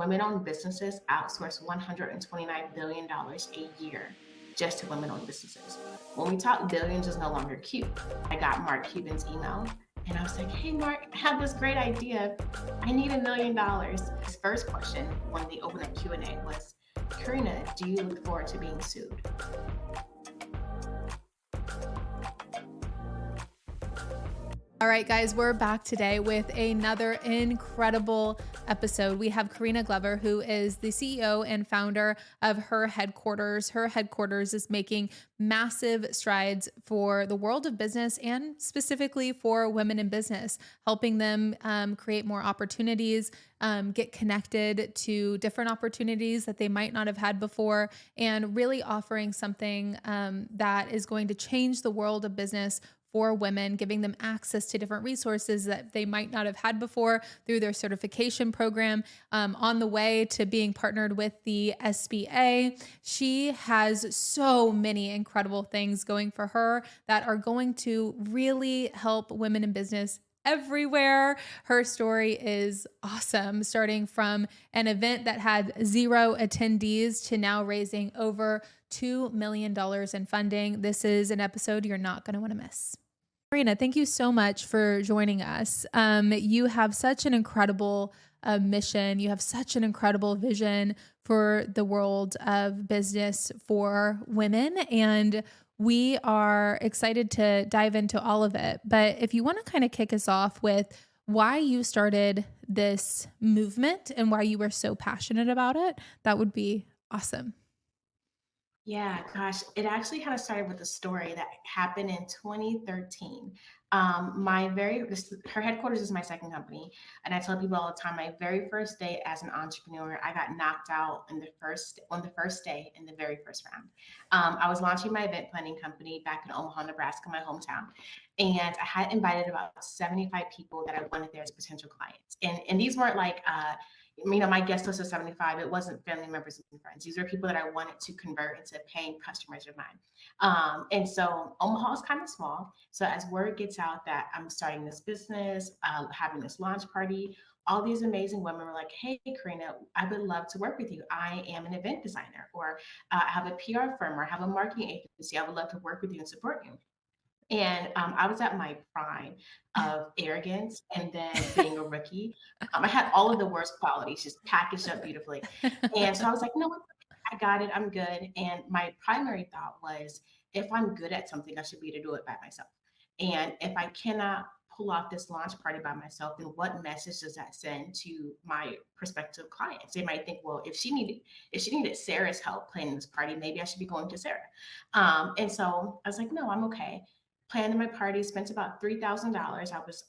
women-owned businesses outsource $129 billion a year just to women-owned businesses. When we talk billions is no longer cute. I got Mark Cuban's email and I was like, hey, Mark, I have this great idea. I need $1 million. His first question when they opened up Q&A was, Carina, do you look forward to being sued? All right, guys, we're back today with another incredible episode. We have Carina Glover, who is the CEO and founder of HerHeadquarters. HerHeadquarters is making massive strides for the world of business and specifically for women in business, helping them create more opportunities, get connected to different opportunities that they might not have had before, and really offering something that is going to change the world of business for women, giving them access to different resources that they might not have had before through their certification program, on the way to being partnered with the SBA. She has so many incredible things going for her that are going to really help women in business everywhere. Her story is awesome, starting from an event that had 0 attendees to now raising over $2 million in funding. This is an episode you're not going to want to miss. Carina, thank you so much for joining us. You have such an incredible mission. You have such an incredible vision for the world of business for women, and we are excited to dive into all of it. But if you want to kind of kick us off with why you started this movement and why you were so passionate about it, that would be awesome. Yeah, gosh, it actually kind of started with a story that happened in 2013. Her headquarters is my second company, and I tell people all the time, my very first day as an entrepreneur, I got knocked out on the first day in the very first round. I was launching my event planning company back in Omaha, Nebraska, my hometown, and I had invited about 75 people that I wanted there as potential clients, and these weren't like my guest list was 75. It wasn't family members and friends. These were people that I wanted to convert into paying customers of mine. And so Omaha is kind of small. So as word gets out that I'm starting this business, having this launch party, all these amazing women were like, hey, Carina, I would love to work with you. I am an event designer, or I have a PR firm, or I have a marketing agency. I would love to work with you and support you. And I was at my prime of arrogance and then being a rookie. I had all of the worst qualities just packaged up beautifully. And so I was like, no, I got it. I'm good. And my primary thought was, if I'm good at something, I should be able to do it by myself. And if I cannot pull off this launch party by myself, then what message does that send to my prospective clients? They might think, well, if she needed Sarah's help planning this party, maybe I should be going to Sarah. And so I was like, no, I'm okay. Planned my party, spent about $3,000. I was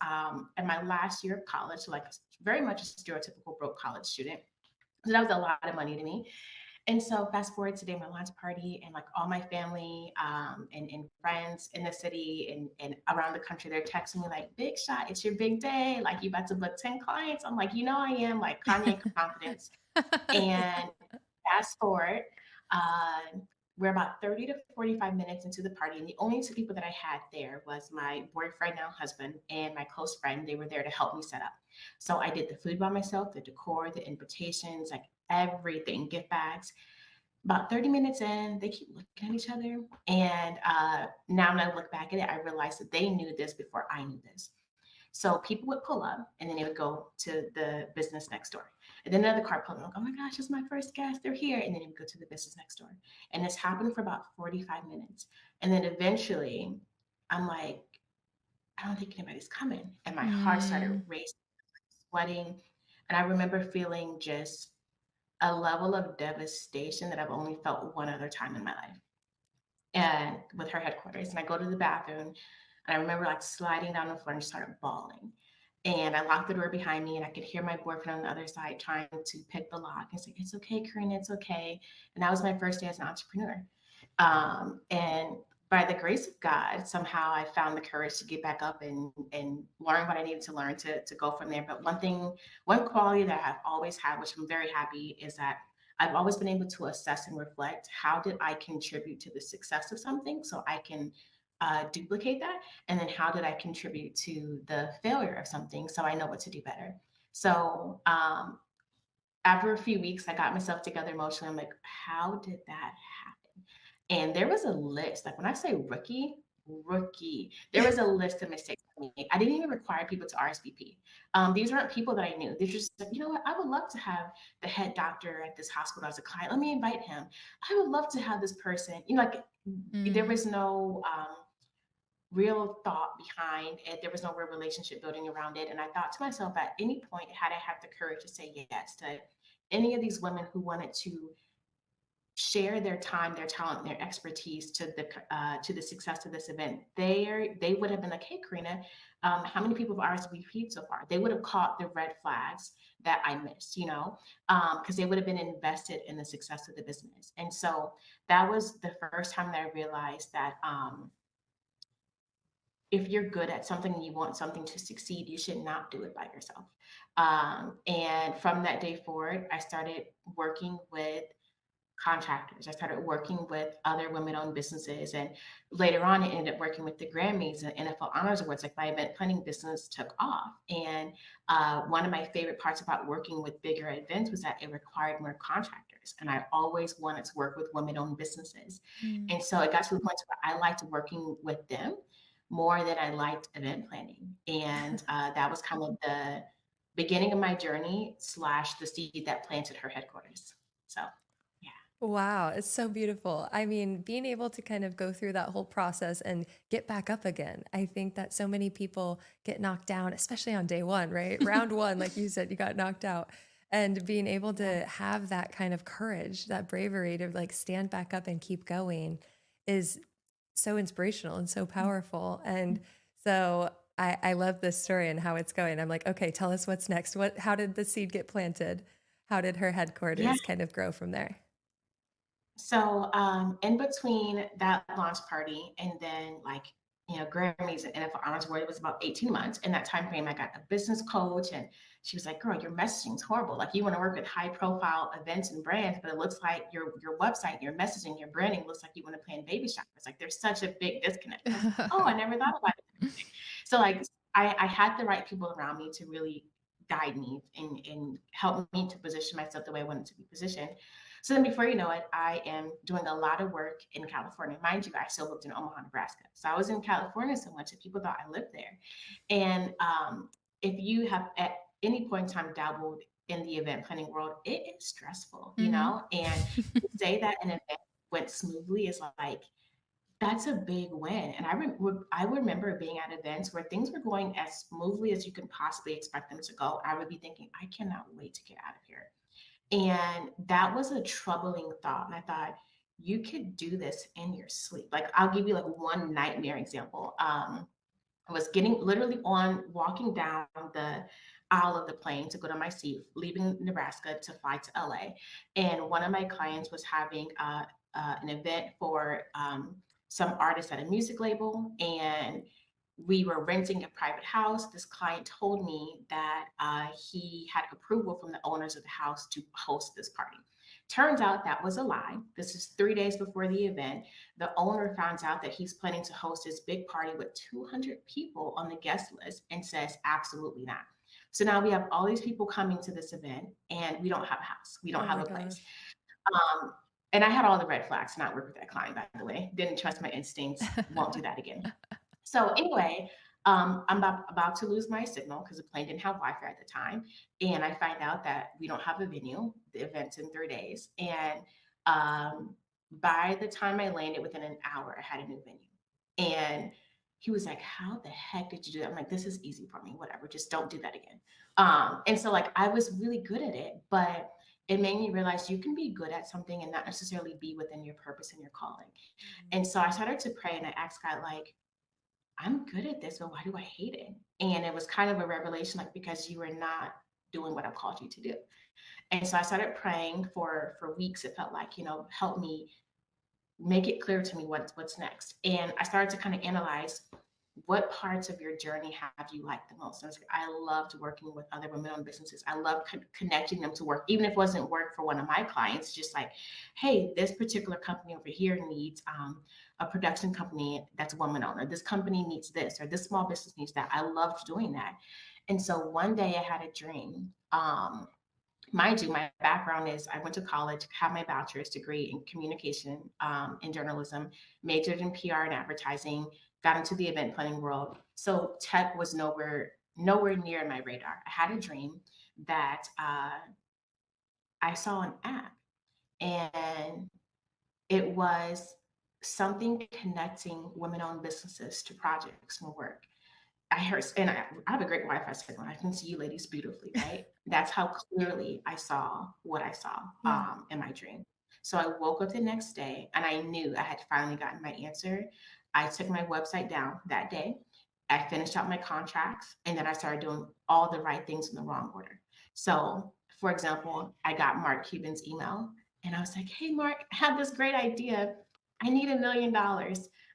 in my last year of college, so like very much a stereotypical broke college student. So that was a lot of money to me. And so fast forward today, my launch party, and like all my family and friends in the city and around the country, they're texting me like, big shot, it's your big day. Like, you about to book 10 clients. I'm like, I am, like Kanye confidence. And fast forward, we're about 30 to 45 minutes into the party, and the only 2 people that I had there was my boyfriend, now husband, and my close friend. They were there to help me set up. So I did the food by myself, the decor, the invitations, like everything, gift bags. About 30 minutes in, they keep looking at each other. And now when I look back at it, I realized that they knew this before I knew this. So people would pull up and then they would go to the business next door. And then another car pulled up, oh my gosh, it's my first guest, they're here. And then they would go to the business next door. And this happened for about 45 minutes. And then eventually I'm like, I don't think anybody's coming. And my heart started racing, sweating. And I remember feeling just a level of devastation that I've only felt one other time in my life. And with her headquarters, and I go to the bathroom, and I remember like sliding down the floor and just started bawling. And I locked the door behind me, and I could hear my boyfriend on the other side trying to pick the lock. He's like, it's okay, Carina, it's okay. And that was my first day as an entrepreneur. And by the grace of God, somehow I found the courage to get back up and learn what I needed to learn to go from there. But one quality that I've always had, which I'm very happy, is that I've always been able to assess and reflect, how did I contribute to the success of something so I can duplicate that? And then how did I contribute to the failure of something so I know what to do better? So after a few weeks, I got myself together emotionally. I'm like, how did that happen? And there was a list. Like when I say rookie, there was a list of mistakes I made. I didn't even require people to RSVP. These weren't people that I knew. They're just like, you know what? I would love to have the head doctor at this hospital as a client. Let me invite him. I would love to have this person. You know, like there Mm. was no real thought behind it. There was no real relationship building around it. And I thought to myself, at any point, had I had the courage to say yes to any of these women who wanted to share their time, their talent, their expertise to the success of this event, they would have been like, "Hey, Karina, how many people have RSVP'd so far?" They would have caught the red flags that I missed, you know, because they would have been invested in the success of the business. And so that was the first time that I realized that if you're good at something and you want something to succeed, you should not do it by yourself. And from that day forward, I started working with contractors. I started working with other women-owned businesses, and later on, I ended up working with the Grammys and NFL Honors Awards. Like my event planning business took off, and one of my favorite parts about working with bigger events was that it required more contractors, and I always wanted to work with women-owned businesses, Mm. and so it got to the point where I liked working with them more than I liked event planning, and that was kind of the beginning of my journey slash the seed that planted her headquarters. So, yeah. Wow, it's so beautiful. I mean, being able to kind of go through that whole process and get back up again. I think that so many people get knocked down, especially on day one, right? Round one, like you said, you got knocked out. And being able Yeah. to have that kind of courage, that bravery to like stand back up and keep going is so inspirational and so powerful. And so I love this story and how it's going. I'm like, okay, tell us what's next. How did the seed get planted? How did her Yeah. headquarters kind of grow from there? So in between that launch party and then like Grammys and NFL Honors Award, it was about 18 months. In that time frame, I got a business coach, and she was like, "Girl, your messaging's horrible. Like you want to work with high profile events and brands, but it looks like your website, your messaging, your branding looks like you want to plan baby showers. Like there's such a big disconnect." I was like, "Oh, I never thought about it." So like I had the right people around me to really guide me and help me to position myself the way I wanted to be positioned. So then before you know it, I am doing a lot of work in California. Mind you, I still lived in Omaha, Nebraska. So I was in California so much that people thought I lived there. And if you have at any point in time dabbled in the event planning world, it is stressful, you Mhm. know? And to say that an event went smoothly is like, that's a big win. And I remember being at events where things were going as smoothly as you can possibly expect them to go. I would be thinking, I cannot wait to get out of here. And that was a troubling thought. And I thought, you could do this in your sleep. Like, I'll give you like one nightmare example. I was getting literally on walking down the aisle of the plane to go to my seat, leaving Nebraska to fly to LA. And one of my clients was having an event for some artists at a music label. And we were renting a private house. This client told me that he had approval from the owners of the house to host this party. Turns out that was a lie. This is 3 days before the event. The owner finds out that he's planning to host this big party with 200 people on the guest list and says, absolutely not. So now we have all these people coming to this event and we don't have a house. We don't Oh have my a place. gosh. Um, and I had all the red flags to not work with that client, by the way. Didn't trust my instincts. Won't do that again. So anyway, I'm about to lose my signal because the plane didn't have Wi-Fi at the time, and I find out that we don't have a venue. The event's in 3 days, and by the time I landed, within an hour, I had a new venue. And he was like, "How the heck did you do that?" I'm like, "This is easy for me. Whatever. Just don't do that again." And so like I was really good at it, but it made me realize you can be good at something and not necessarily be within your purpose and your calling. And so I started to pray and I asked God, like, I'm good at this, but why do I hate it? And it was kind of a revelation, like because you are not doing what I've called you to do. And so I started praying for weeks. It felt like, help me make it clear to me what's next. And I started to kind of analyze what parts of your journey have you liked the most. And I loved working with other women-owned businesses. I love connecting them to work, even if it wasn't work for one of my clients. Just like, hey, this particular company over here needs a production company that's woman-owned, or this company needs this, or this small business needs that. I loved doing that. And so one day I had a dream. Mind you, my background is I went to college, have my bachelor's degree in communication and journalism, majored in PR and advertising, got into the event planning world. So tech was nowhere near my radar. I had a dream that I saw an app, and it was something connecting women-owned businesses to projects and work. I heard, and I have a great Wi-Fi signal. I can see you ladies beautifully, right? That's how clearly I saw what I saw Yeah. in my dream. So I woke up the next day and I knew I had finally gotten my answer. I took my website down that day. I finished out my contracts and then I started doing all the right things in the wrong order. So, for example, I got Mark Cuban's email and I was like, hey, Mark, I have this great idea. I need $1 million.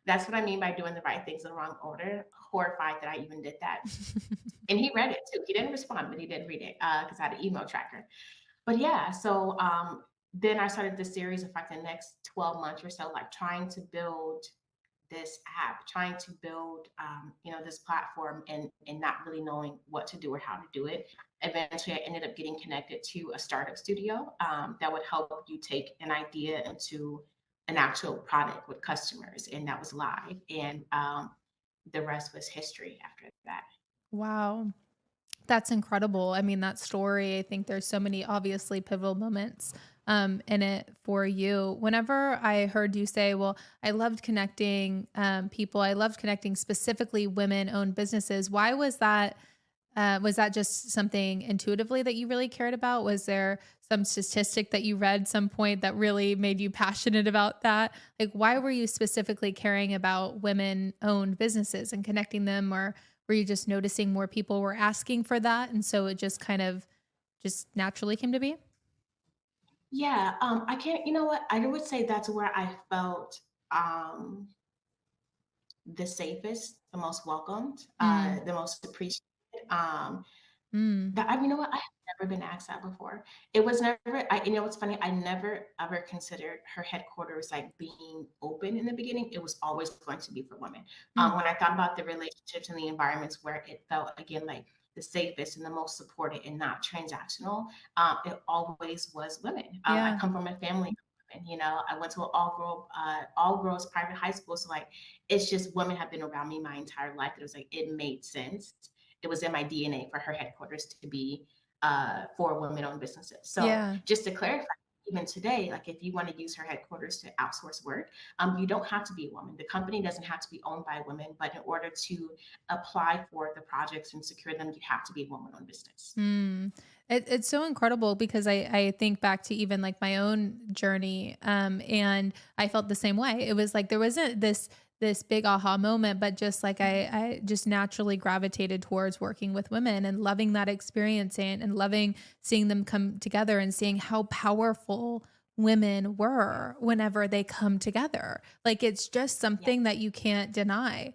That's what I mean by doing the right things in the wrong order. Horrified that I even did that. And he read it too. He didn't respond, but he did read it because I had an email tracker. But yeah, so then I started this series of like the next 12 months or so, like trying to build this app, trying to build, this platform and not really knowing what to do or how to do it. Eventually, I ended up getting connected to a startup studio that would help you take an idea into an actual product with customers, and that was live. And the rest was history after that. Wow. That's incredible. I mean, that story, I think there's so many obviously pivotal moments in it for you. Whenever I heard you say, well, I loved connecting people, I loved connecting specifically women owned businesses. Why was that? Was that just something intuitively that you really cared about? Was there some statistic that you read some point that really made you passionate about that? Like, why were you specifically caring about women owned businesses and connecting them? Or were you just noticing more people were asking for that? And so it just kind of just naturally came to be? Yeah, I can't, you know what? I would say that's where I felt um, the safest, the most welcomed, Mm, the most appreciated. Um, mm, you know what? I have never been asked that before. It was never, you know what's funny? I never ever considered her headquarters like being open in the beginning. It was always going to be for women. mm. When I thought about the relationships and the environments where it felt, again, like the safest and the most supported and not transactional, it always was women. I Yeah. come from a family of women. I went to an all girls private high school. So like, it's just women have been around me my entire life. It was like, it made sense. It was in my DNA for her headquarters to be for women-owned businesses. So Yeah. just to clarify, even today, like if you want to use her headquarters to outsource work, you don't have to be a woman. The company doesn't have to be owned by women, but in order to apply for the projects and secure them, you have to be a woman-owned business. Mm. It's so incredible because I think back to even like my own journey, and I felt the same way. It was like there wasn't this big aha moment, but just like I just naturally gravitated towards working with women and loving that experience and loving seeing them come together and seeing how powerful women were whenever they come together. Like it's just Yeah. something that you can't deny.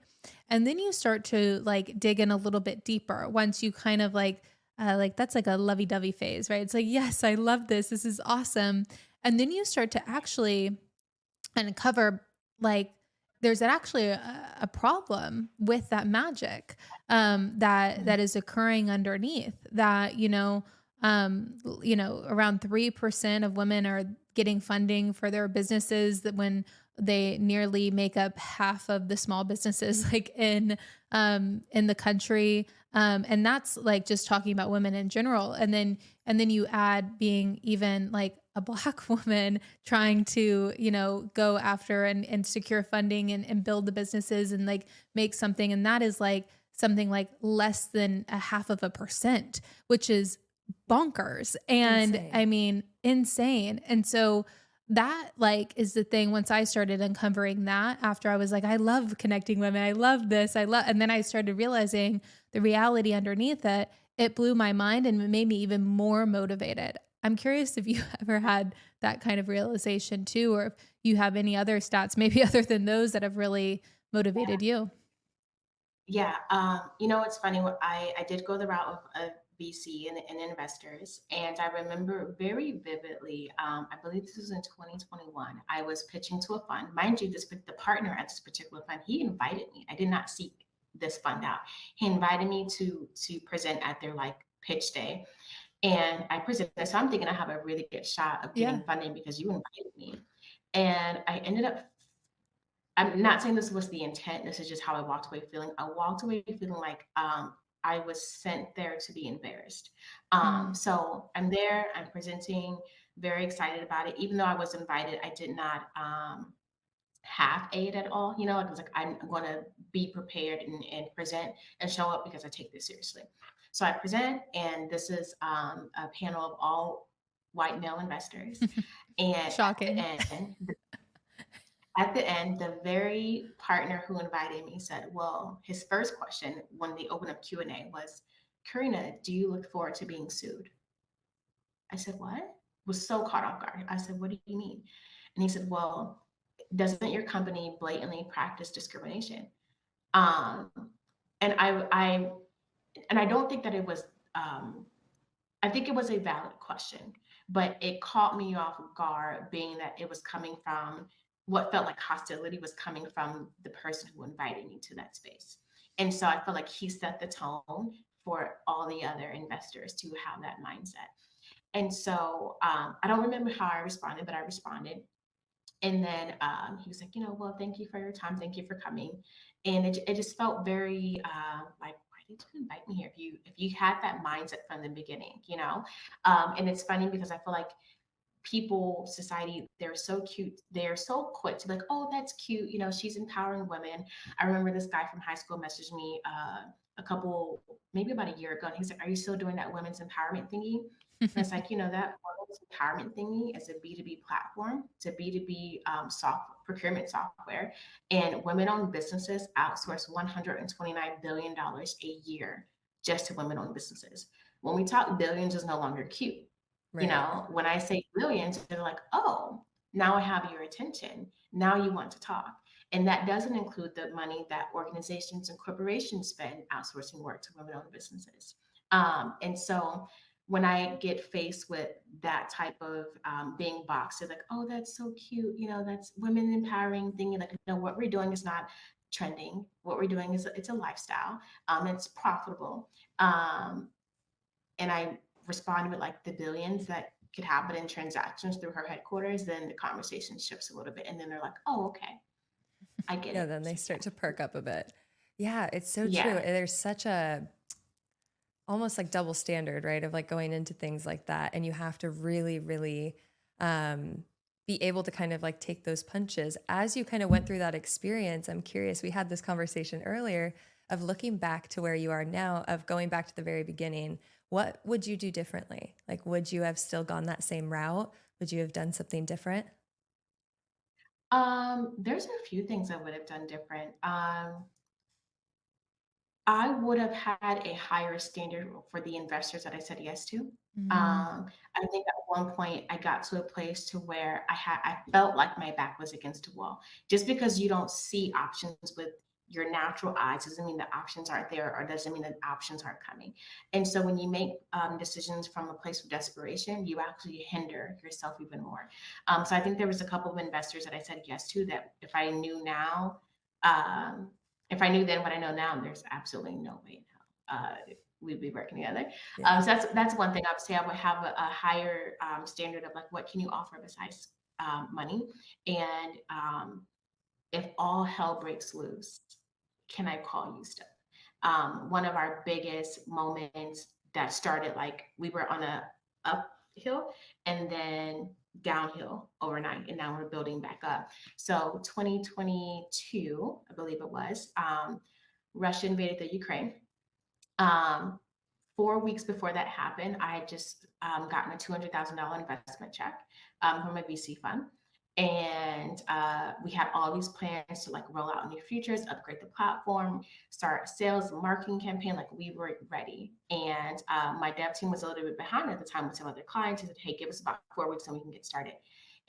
And then you start to like dig in a little bit deeper once you kind of like that's like a lovey-dovey phase, right? It's like, yes, I love this. This is awesome. And then you start to actually uncover like there's actually a problem with that magic that Mhm. is occurring underneath that around 3% of women are getting funding for their businesses that when they nearly make up half of the small businesses like in the country, and that's like just talking about women in general, and then you add being even like a black woman trying to go after and secure funding and build the businesses and like make something, and that is like something like less than a half of a percent, which is bonkers and Insane. I mean insane. And so that like is the thing once I started uncovering that after I was like I love connecting women, I love this, I love, and then I started realizing the reality underneath it. It blew my mind and it made me even more motivated. I'm curious if you ever had that kind of realization too, or if you have any other stats, maybe other than those that have really motivated you. Yeah, it's funny. I did go the route of VC and investors, and I remember very vividly. I believe this was in 2021. I was pitching to a fund, mind you. The partner at this particular fund, he invited me. I did not seek this fund out. He invited me to present at their like pitch day, And I presented. So I'm thinking I have a really good shot of Yeah. getting funding because you invited me. And I ended up, I'm not saying this was the intent. This is just how I walked away feeling. I walked away feeling like I was sent there to be embarrassed. Mm. So I'm there, I'm presenting, very excited about it. Even though I was invited, I did not half aid at all. You know, like I was like, I'm going to be prepared and present and show up because I take this seriously. So I present, and this is a panel of all white male investors. And Shocking. at the end, the very partner who invited me said, well, his first question when they opened up Q&A was, Karina, do you look forward to being sued? I said, what? Was so caught off guard. I said, what do you mean? And he said, well, doesn't your company blatantly practice discrimination? Um, and I don't think that it was, I think it was a valid question, but it caught me off guard, being that it was coming from what felt like hostility was coming from the person who invited me to that space. And so I felt like he set the tone for all the other investors to have that mindset. And so I don't remember how I responded, but I responded. And then he was like, well, thank you for your time. Thank you for coming. And it just felt very like, why did you invite me here? If you had that mindset from the beginning, and it's funny because I feel like people, society, they're so cute. They're so quick to be like, oh, that's cute. She's empowering women. I remember this guy from high school messaged me maybe about a year ago. And he's like, are you still doing that women's empowerment thingy? And it's like, that women's empowerment thingy is a B2B platform. It's a B2B procurement software. And women-owned businesses outsource $129 billion a year just to women-owned businesses. When we talk billions, is no longer cute. Right. When I say millions, they're like, oh, now I have your attention. Now you want to talk. And that doesn't include the money that organizations and corporations spend outsourcing work to women owned businesses. And so when I get faced with that type of being boxed, it's like, oh, that's so cute. That's women empowering thing. Like, no, what we're doing is not trending. What we're doing is it's a lifestyle. It's profitable. And I responded with like the billions that could happen in transactions through HerHeadquarters, then the conversation shifts a little bit. And then they're like, oh, okay, I get Yeah, it. then they start to perk up a bit. Yeah, it's so true. Yeah. There's such a almost like double standard, right? Of like going into things like that. And you have to really, really be able to kind of like take those punches. As you kind of went through that experience, I'm curious, we had this conversation earlier of looking back to where you are now, of going back to the very beginning. What would you do differently? Like, would you have still gone that same route? Would you have done something different? There's a few things I would have done different. I would have had a higher standard for the investors that I said yes to. Mm. I think at one point I got to a place to where I felt like my back was against a wall. Just because you don't see options with your natural eyes doesn't mean that options aren't there, or doesn't mean that options aren't coming. And so when you make decisions from a place of desperation, you actually hinder yourself even more. So I think there was a couple of investors that I said yes to that if I knew now, um, if I knew then what I know now, there's absolutely no way in hell we'd be working together. Yeah. So that's one thing I would say. I would have a higher standard of like, what can you offer besides money? And if all hell breaks loose, can I call you stuff? One of our biggest moments that started like we were on a uphill and then downhill overnight, and now we're building back up. So 2022, I believe it was, Russia invaded the Ukraine. Um, 4 weeks before that happened, I had just gotten a $200,000 investment check from a VC fund. And we had all these plans to like roll out new features, upgrade the platform, start a sales and marketing campaign. Like we were ready. And my dev team was a little bit behind at the time with some other clients. He said, hey, give us about 4 weeks and we can get started.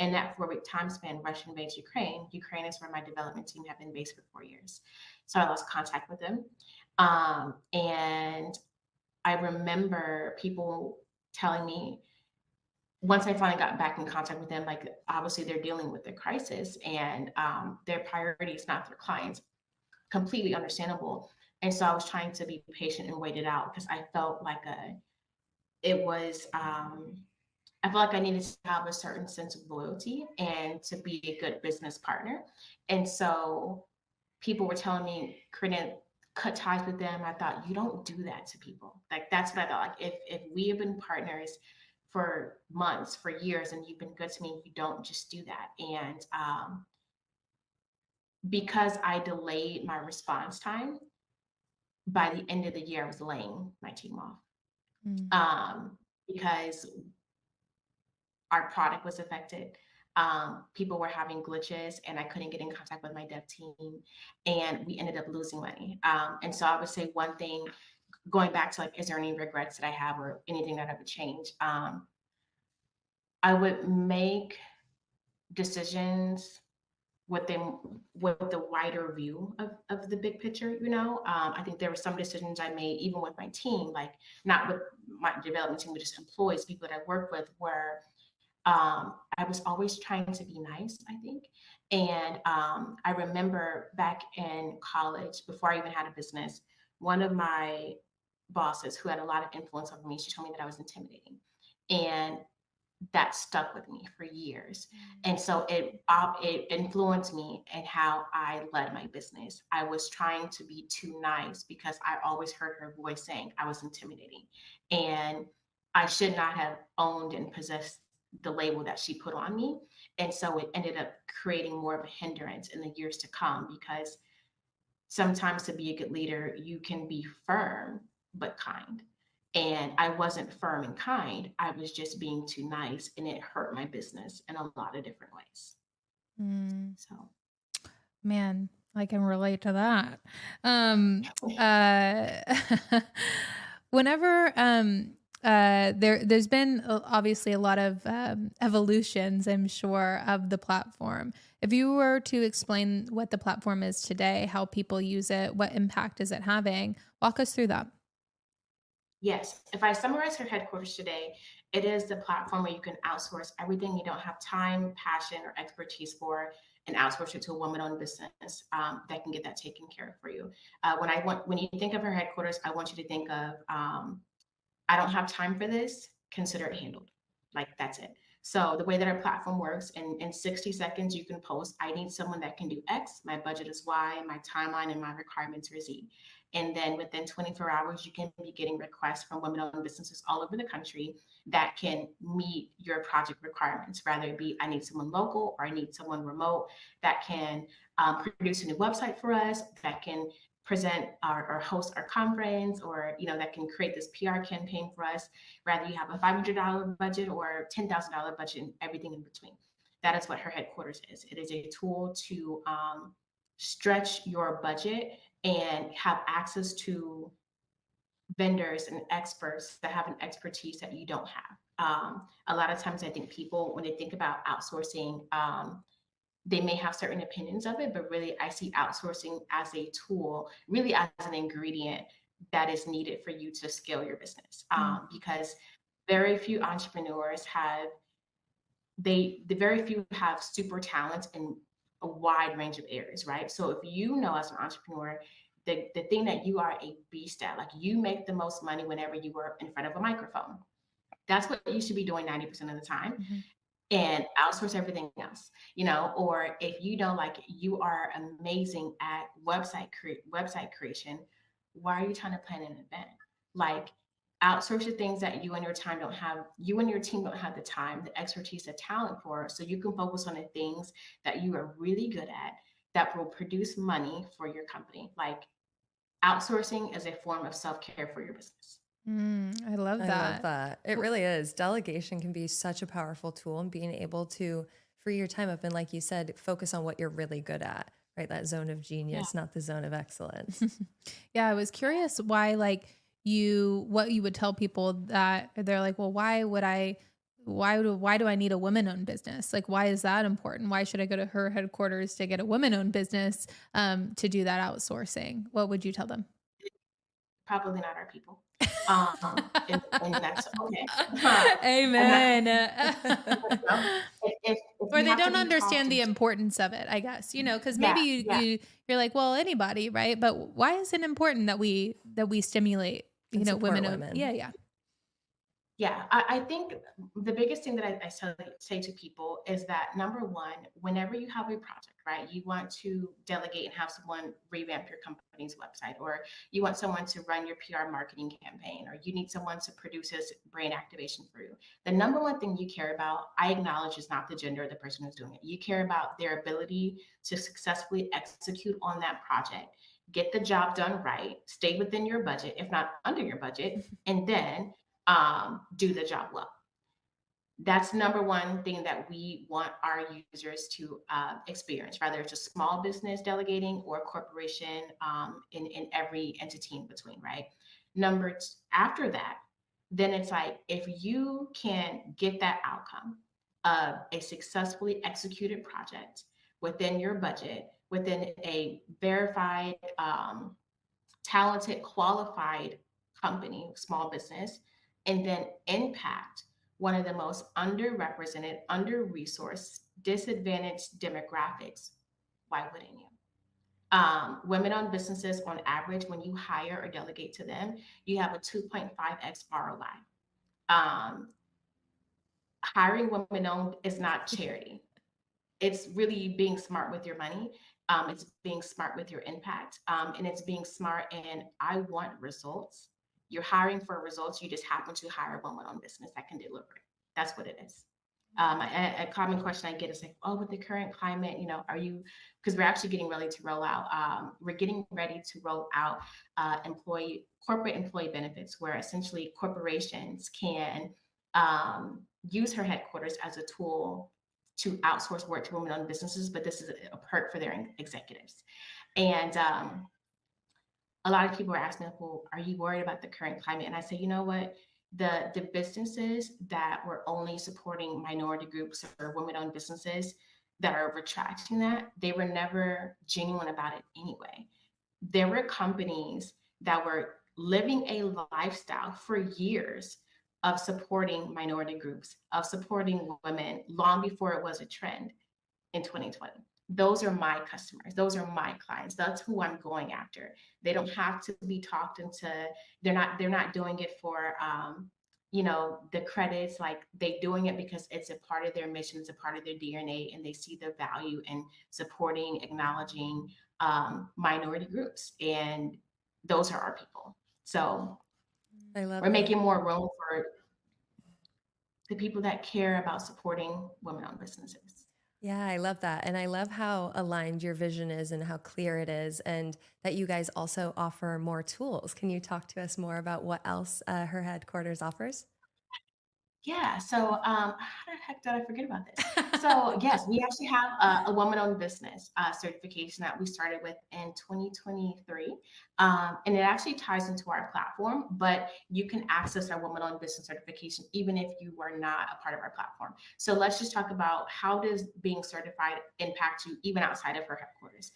In that 4 week time span, Russia invades Ukraine. Ukraine is where my development team had been based for 4 years. So I lost contact with them. And I remember people telling me once I finally got back in contact with them, like obviously they're dealing with the crisis and their priority is not their clients. Completely understandable. And so I was trying to be patient and wait it out because I felt like it was, I felt like I needed to have a certain sense of loyalty and to be a good business partner. And so people were telling me, Corinne, cut ties with them. I thought, you don't do that to people. Like, that's what I thought. Like, if we have been partners for months, for years, and you've been good to me, you don't just do that. And because I delayed my response time, by the end of the year, I was laying my team off. Mm. Because our product was affected. People were having glitches and I couldn't get in contact with my dev team, and we ended up losing money. And so I would say one thing, going back to like, is there any regrets that I have or anything that I would change? I would make decisions with them with the wider view of the big picture. I think there were some decisions I made even with my team, like not with my development team, but just employees, people that I work with, where I was always trying to be nice, I think. And I remember back in college, before I even had a business, one of my bosses who had a lot of influence over me, she told me that I was intimidating. And that stuck with me for years. And so it influenced me in how I led my business. I was trying to be too nice because I always heard her voice saying I was intimidating. And I should not have owned and possessed the label that she put on me. And so it ended up creating more of a hindrance in the years to come, because sometimes to be a good leader, you can be firm but kind. And I wasn't firm and kind. I was just being too nice, and it hurt my business in a lot of different ways. So, Man, I can relate to that. Whenever there's been obviously a lot of evolutions, I'm sure, of the platform. If you were to explain what the platform is today, how people use it, what impact is it having, walk us through that. yes, if I summarize HerHeadquarters today, it is the platform where you can outsource everything you don't have time, passion, or expertise for, and outsource it to a woman-owned business that can get that taken care of for you. When you think of HerHeadquarters, I want you to think of, I don't have time for this, consider it handled. Like, that's it. So the way that our platform works, in 60 seconds, you can post, I need someone that can do X, my budget is Y, my timeline and my requirements are Z. And then within 24 hours, you can be getting requests from women-owned businesses all over the country that can meet your project requirements, rather it be I need someone local or I need someone remote that can produce a new website for us, that can present or host our conference, or that can create this PR campaign for us, rather you have a $500 budget or $10,000 budget and everything in between. That is what HerHeadquarters is. It is a tool to stretch your budget and have access to vendors and experts that have an expertise that you don't have. A lot of times I think people, when they think about outsourcing, they may have certain opinions of it, but really I see outsourcing as a tool, really as an ingredient that is needed for you to scale your business. Because very few entrepreneurs the very few have super talents in a wide range of areas, right? So if as an entrepreneur, the thing that you are a beast at, like you make the most money whenever you are in front of a microphone. That's what you should be doing 90% of the time. Mm-hmm. And outsource everything else, or if you are amazing at website creation, why are you trying to plan an event? Like, outsource the things that you and your team don't have the time, the expertise, the talent for, so you can focus on the things that you are really good at that will produce money for your company. Like, outsourcing is a form of self-care for your business. I love that. I love that. It really is. Delegation can be such a powerful tool, and being able to free your time up and, like you said, focus on what you're really good at, right? That zone of genius, not the zone of excellence. Yeah, I was curious why, what you would tell people that they're like, well, why do I need a women-owned business? Like, why is that important? Why should I go to HerHeadquarters to get a women-owned business to do that outsourcing? What would you tell them? Probably not our people. And that's okay. Amen. Or they have to don't be understand the cautious. importance of it, I guess, because Yeah, maybe you're like, well, anybody, right? But why is it important that we stimulate, And support women? women. Yeah. Yeah, I think the biggest thing that say to people is that number one, whenever you have a project, right, you want to delegate and have someone revamp your company's website, or you want someone to run your PR marketing campaign, or you need someone to produce this brand activation for you. The number one thing you care about, I acknowledge, is not the gender of the person who's doing it. You care about their ability to successfully execute on that project, get the job done right, stay within your budget, if not under your budget, and then do the job well. That's number one thing that we want our users to experience, whether it's a small business delegating or a corporation, in every entity in between, right? After that, then it's like, if you can get that outcome of a successfully executed project within your budget, within a verified, talented, qualified company, small business, and then impact one of the most underrepresented, under resourced, disadvantaged demographics, why wouldn't you? Women owned businesses, on average, when you hire or delegate to them, you have a 2.5x ROI. Hiring women owned is not charity. It's really being smart with your money. It's being smart with your impact. And it's being smart. And I want results. You're hiring for results. You just happen to hire a woman owned business that can deliver it. That's what it is. A common question I get is like, oh, with the current climate, are you, because we're actually getting ready to roll out, corporate employee benefits, where essentially corporations can use her headquarters as a tool to outsource work to women-owned businesses, but this is a perk for their executives. And a lot of people are asking, well, are you worried about the current climate? And I say, you know what? The businesses that were only supporting minority groups or women-owned businesses that are retracting that, they were never genuine about it anyway. There were companies that were living a lifestyle for years of supporting minority groups, of supporting women, long before it was a trend in 2020. Those are my customers. Those are my clients. That's who I'm going after. They don't have to be talked into. They're not doing it for the credits. Like, they doing it because it's a part of their mission, it's a part of their DNA, and they see the value in supporting, acknowledging minority groups, and those are our people. So I love we're that. making more room for the people that care about supporting women-owned businesses. Yeah, I love that. And I love how aligned your vision is and how clear it is, and that you guys also offer more tools. Can you talk to us more about what else her headquarters offers? Yeah. So, how the heck did I forget about this? So, yes, we actually have a woman-owned business certification that we started with in 2023, and it actually ties into our platform. But you can access our woman-owned business certification even if you were not a part of our platform. So, let's just talk about, how does being certified impact you even outside of her headquarters?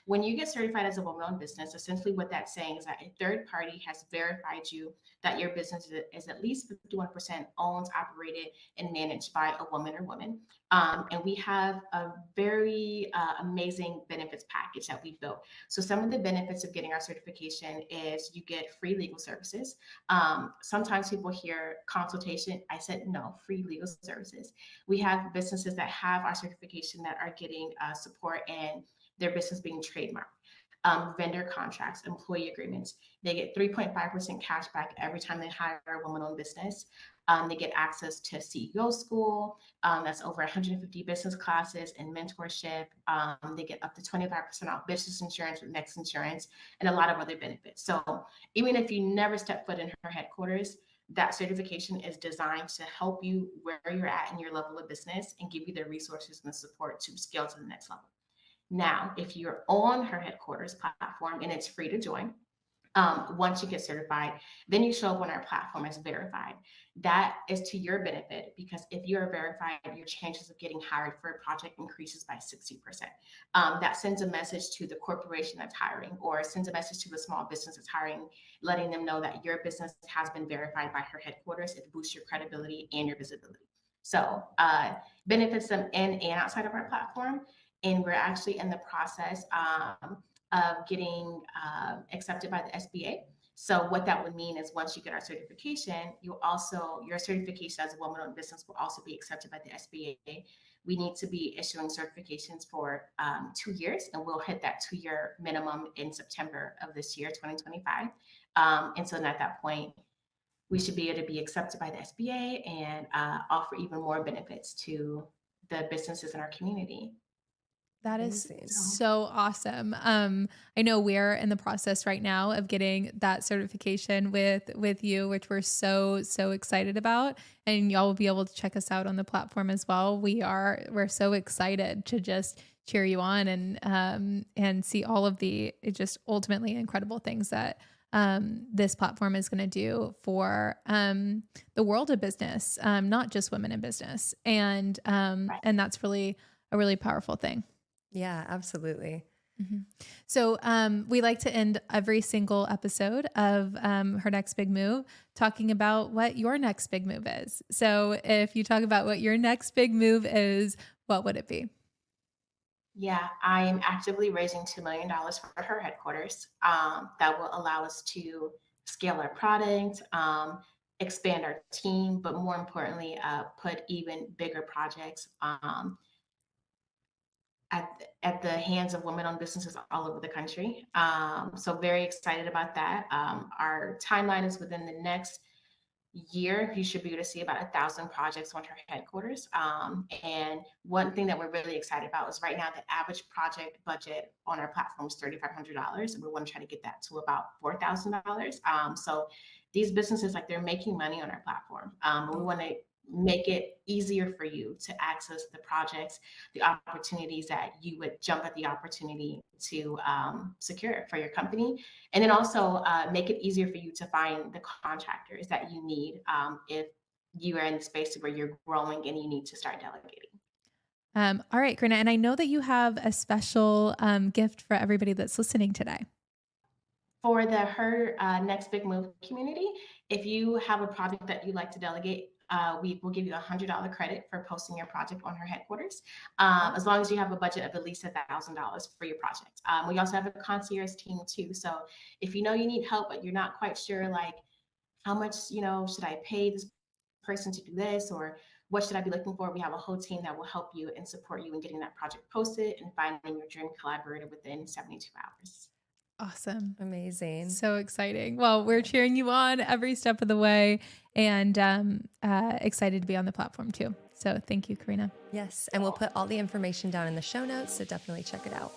When you get certified as a woman-owned business, essentially what that's saying is that a third party has verified you, that your business is at least 51% owned, operated, and managed by a woman or women. And we have a very amazing benefits package that we've built. So some of the benefits of getting our certification is you get free legal services. Sometimes people hear consultation. I said, no, free legal services. We have businesses that have our certification that are getting support and their business being trademarked. Vendor contracts, employee agreements. They get 3.5% cash back every time they hire a woman-owned business. They get access to CEO school. That's over 150 business classes and mentorship. They get up to 25% off business insurance with Next Insurance, and a lot of other benefits. So even if you never step foot in her headquarters, that certification is designed to help you where you're at in your level of business and give you the resources and the support to scale to the next level. Now, if you're on her headquarters platform, and it's free to join, once you get certified, then you show up on our platform as verified. That is to your benefit, because if you are verified, your chances of getting hired for a project increases by 60%. That sends a message to the corporation that's hiring, or sends a message to the small business that's hiring, letting them know that your business has been verified by her headquarters. It boosts your credibility and your visibility. So benefits them in and outside of our platform. And we're actually in the process of getting accepted by the SBA. So what that would mean is once you get our certification, your certification as a woman-owned business will also be accepted by the SBA. We need to be issuing certifications for 2 years, and we'll hit that 2-year minimum in September of this year, 2025. And so at that point, we should be able to be accepted by the SBA and offer even more benefits to the businesses in our community. That is Amazing. so awesome. I know we're in the process right now of getting that certification with you, which we're so excited about. And y'all will be able to check us out on the platform as well. We're so excited to just cheer you on and see all of the just ultimately incredible things that this platform is going to do for the world of business, not just women in business, and Right. that's really a really powerful thing. Yeah, absolutely. Mm-hmm. So we like to end every single episode of Her Next Big Move talking about what your next big move is. So if you talk about what your next big move is, what would it be? Yeah, I am actively raising $2 million for her headquarters. That will allow us to scale our product, expand our team, but more importantly, put even bigger projects at the hands of women-owned businesses all over the country. So very excited about that. Our timeline is within the next year. You should be able to see about 1,000 projects on her headquarters. And one thing that we're really excited about is right now the average project budget on our platform is $3,500, and we want to try to get that to about $4,000. So these businesses, like, they're making money on our platform. We want to make it easier for you to access the projects, the opportunities that you would jump at the opportunity to secure for your company. And then also make it easier for you to find the contractors that you need if you are in the space where you're growing and you need to start delegating. All right, Karina, and I know that you have a special gift for everybody that's listening today. For the Her Next Big Move community, if you have a project that you'd like to delegate, we will give you $100 credit for posting your project on her headquarters, as long as you have a budget of at least $1,000 for your project. We also have a concierge team too. So if you know you need help, but you're not quite sure, like, how much, should I pay this person to do this, or what should I be looking for? We have a whole team that will help you and support you in getting that project posted and finding your dream collaborator within 72 hours. Awesome. Amazing. So exciting. Well, we're cheering you on every step of the way and excited to be on the platform too. So thank you, Karina. Yes. And we'll put all the information down in the show notes. So definitely check it out.